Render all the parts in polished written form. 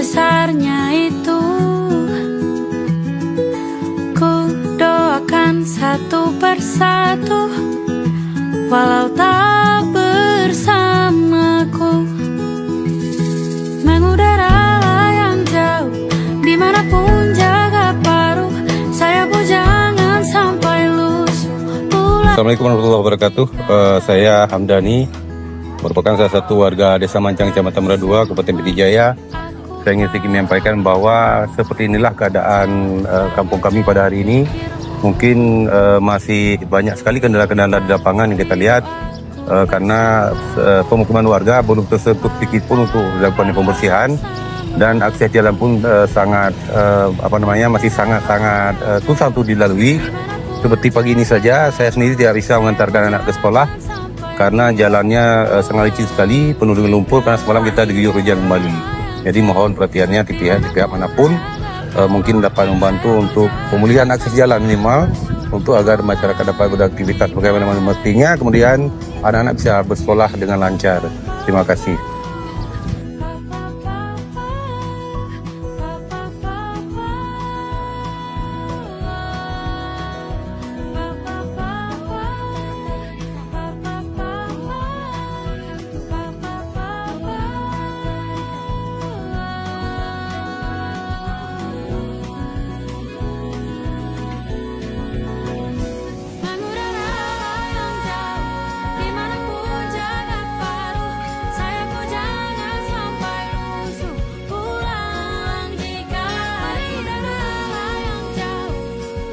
sebesarnya itu. Ku doakan satu persatu, walau tak bersamaku. Mengudara yang jauh, dimanapun jaga paruh, sayapmu jangan sampai lusuh pulang. Assalamualaikum warahmatullahi wabarakatuh. Saya Hamdani, merupakan salah satu warga Desa Mancang, Kecamatan Meradua, Kabupaten Pidijaya. Saya ingin sedikit menyampaikan bahwa seperti inilah keadaan kampung kami pada hari ini. Mungkin masih banyak sekali kendala-kendala di lapangan yang kita lihat, karena pemukiman warga belum tersentuh sedikit pun untuk dilakukan pembersihan, dan akses jalan pun masih sangat susah untuk dilalui. Seperti pagi ini saja, saya sendiri tidak bisa mengantarkan anak ke sekolah karena jalannya sangat licin sekali, penuh dengan lumpur karena semalam kita diguyur hujan kembali. Jadi mohon perhatiannya di pihak manapun, mungkin dapat membantu untuk pemulihan akses jalan minimal, untuk agar masyarakat dapat beraktivitas bagaimana mestinya, kemudian anak-anak bisa bersekolah dengan lancar. Terima kasih.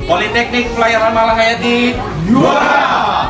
Politeknik Pelayaran Malahayati juara.